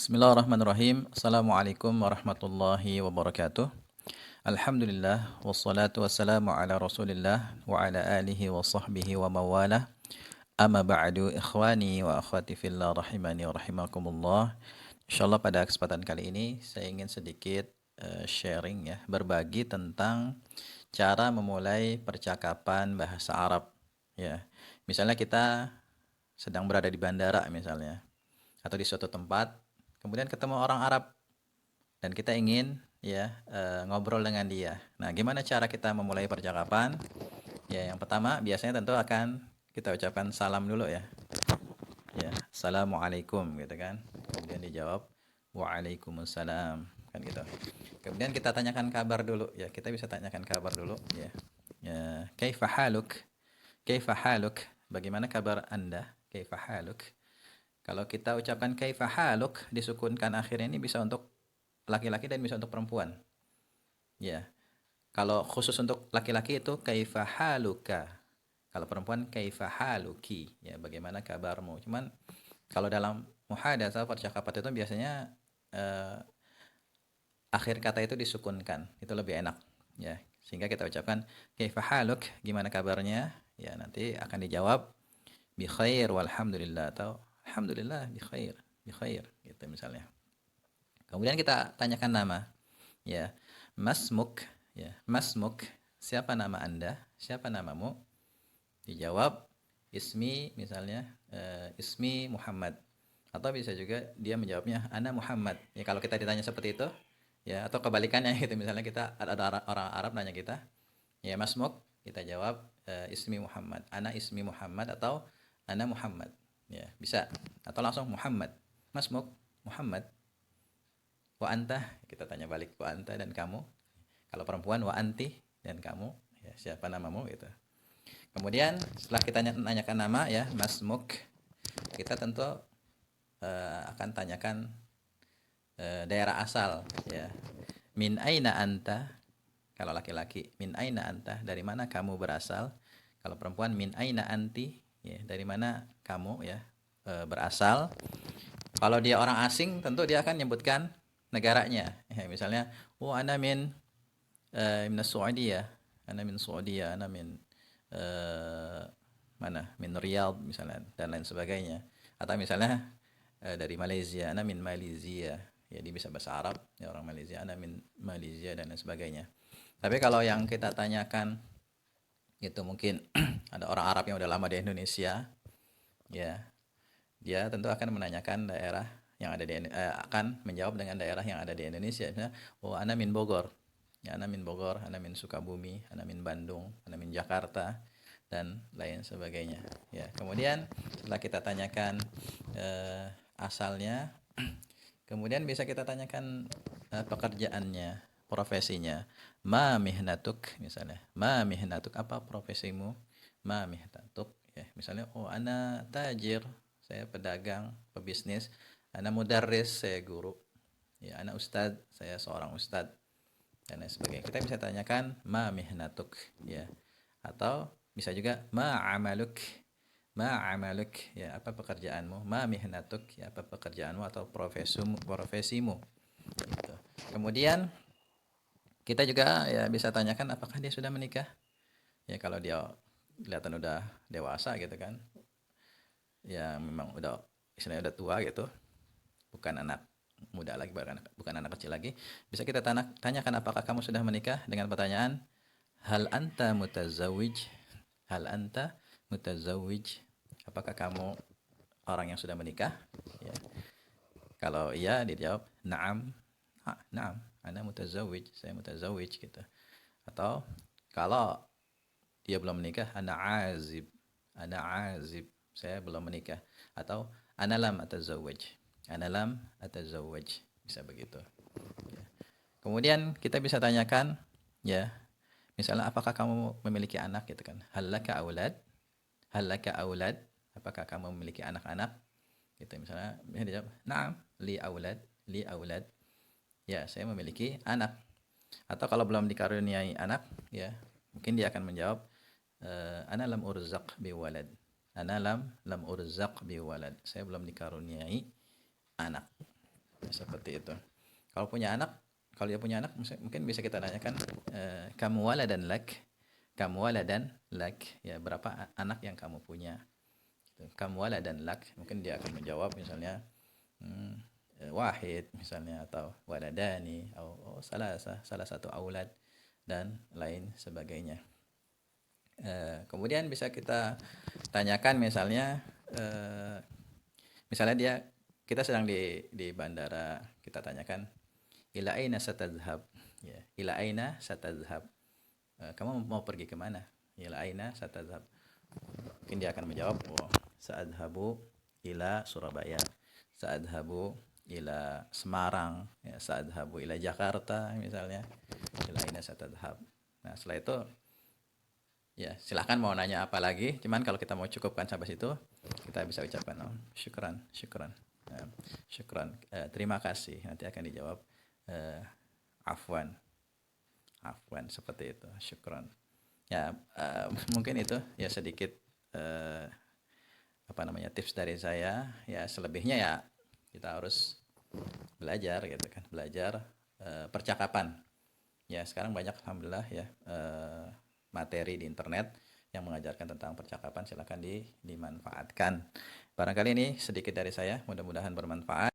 Bismillahirrahmanirrahim. Assalamualaikum warahmatullahi wabarakatuh. Alhamdulillah wassalatu wassalamu ala Rasulillah wa ala alihi wa sahbihi wa mawalah. Amma ba'du ikhwani wa akhwati fillah rahimani wa rahimakumullah. Insyaallah pada kesempatan kali ini saya ingin sedikit sharing ya, berbagi tentang cara memulai percakapan bahasa Arab ya. Misalnya kita sedang berada di bandara misalnya atau di suatu tempat, kemudian ketemu orang Arab dan kita ingin ya ngobrol dengan dia. Nah, gimana cara kita memulai percakapan? Ya, yang pertama biasanya tentu akan kita ucapkan salam dulu ya. Ya, assalamualaikum gitu kan. Kemudian dijawab waalaikumsalam kan gitu. Kemudian kita tanyakan kabar dulu ya. Kita bisa tanyakan kabar dulu ya. Ya, kaifa haluk? Kaifa haluk? Bagaimana kabar Anda? Kaifa haluk? Kalau kita ucapkan kaifa haluk disukunkan akhirnya ini bisa untuk laki-laki dan bisa untuk perempuan. Ya. Kalau khusus untuk laki-laki itu kaifa haluka. Kalau perempuan kaifa haluki. Ya, bagaimana kabarmu. Cuman kalau dalam muhadatsah percakapan itu biasanya eh, akhir kata itu disukunkan. Itu lebih enak, ya. Sehingga kita ucapkan kaifa haluk, gimana kabarnya? Ya, nanti akan dijawab bi khair walhamdulillah atau alhamdulillah bi khair gitu misalnya. Kemudian kita tanyakan nama. Ya, Masmuk, ya, Masmuk, siapa nama Anda? Siapa namamu? Dijawab ismi misalnya ismi Muhammad. Atau bisa juga dia menjawabnya ana Muhammad. Ya kalau kita ditanya seperti itu, ya atau kebalikannya gitu misalnya kita ada orang Arab nanya kita, ya Masmuk, kita jawab ismi Muhammad. Ana ismi Muhammad atau ana Muhammad. Ya, bisa. Atau langsung Muhammad. Masmuk Muhammad. Wa anta, kita tanya balik wa anta dan kamu. Kalau perempuan wa anti dan kamu, ya siapa namamu gitu. Kemudian setelah kita nanyakan nama ya, Masmuk, kita tentu akan tanyakan daerah asal ya. Min aina anta, kalau laki-laki min aina anta, dari mana kamu berasal. Kalau perempuan min aina anti, ya dari mana kamu ya berasal. Kalau dia orang asing tentu dia akan menyebutkan negaranya ya, misalnya ana min minas Saudiyah, ana min Saudiyah, ana min mana min Riyadh misalnya dan lain sebagainya. Atau misalnya dari Malaysia, ana min Malaysia, ya dia bisa bahasa Arab ya, orang Malaysia, ana min Malaysia dan lain sebagainya. Tapi kalau yang kita tanyakan itu mungkin ada orang Arab yang udah lama di Indonesia ya, dia tentu akan menanyakan daerah yang ada di akan menjawab dengan daerah yang ada di Indonesia. Misalnya, oh ana min Bogor, ya ana min Bogor, ana min Sukabumi, ana min Bandung, ana min Jakarta dan lain sebagainya. Ya, kemudian setelah kita tanyakan asalnya, kemudian bisa kita tanyakan pekerjaannya, profesinya. Ma mihnatuk misalnya. Ma mihnatuk, apa profesimu? Ma mihnatuk ya. Misalnya oh ana tajir, saya pedagang, pebisnis. Ana mudarris, saya guru. Ya, ana ustad, saya seorang ustad dan lain sebagainya. Kita bisa tanyakan ma mihnatuk ya. Atau bisa juga ma amaluk. Ma amaluk, ya apa pekerjaanmu? Ma mihnatuk, ya apa pekerjaanmu atau profesimu gitu. Kemudian kita juga ya bisa tanyakan apakah dia sudah menikah. Ya kalau dia kelihatan udah dewasa gitu kan, ya memang udah istilahnya udah tua gitu, bukan anak muda lagi, bukan anak kecil lagi, bisa kita tanyakan apakah kamu sudah menikah dengan pertanyaan hal anta mutazawwij, hal anta mutazawwij, apakah kamu orang yang sudah menikah ya. Kalau iya dijawab na'am, na'am ana mutazawwij, saya mutazawwij gitu. Atau kalau dia belum menikah, ana azib, ana azib, saya belum menikah. Atau ana lam atazawwaj, ana lam atazawwaj, bisa begitu ya. Kemudian kita bisa tanyakan ya, misalnya apakah kamu memiliki anak gitu kan, halaka aulad, halaka aulad, apakah kamu memiliki anak-anak gitu. Misalnya dia jawab na'am li aulad, li aulad, ya saya memiliki anak. Atau kalau belum dikaruniai anak ya, mungkin dia akan menjawab ana lam urzaq bi walad, ana lam urzaq bi walad, saya belum dikaruniai anak. Seperti itu. Kalau punya anak, kalau dia punya anak, mungkin bisa kita tanyakan, kamu waladan lak, kamu waladan lak, ya berapa anak yang kamu punya? Gitu. Kamu waladan lak, mungkin dia akan menjawab misalnya hmm, wahid misalnya, atau waladani, atau salah satu aulad dan lain sebagainya. Kemudian bisa kita tanyakan misalnya, misalnya kita sedang di bandara, kita tanyakan ila aina satadhhab, ya ila aina satadhhab, kamu mau pergi kemana, ila aina satadhhab, mungkin dia akan menjawab, oh saadhabu ila Surabaya, saadhabu ila Semarang, ya saadhabu ila Jakarta misalnya, ila aina satadhhab. Nah setelah itu ya silahkan mau nanya apa lagi, cuman kalau kita mau cukupkan sampai situ, kita bisa ucapkan, oh syukran, syukran. Syukran, terima kasih, nanti akan dijawab afwan, afwan, seperti itu, syukran. Ya, mungkin itu ya sedikit apa namanya tips dari saya. Ya selebihnya ya kita harus belajar gitu kan, belajar percakapan. Ya sekarang banyak alhamdulillah ya materi di internet yang mengajarkan tentang percakapan, silakan dimanfaatkan. Barangkali ini sedikit dari saya, mudah-mudahan bermanfaat.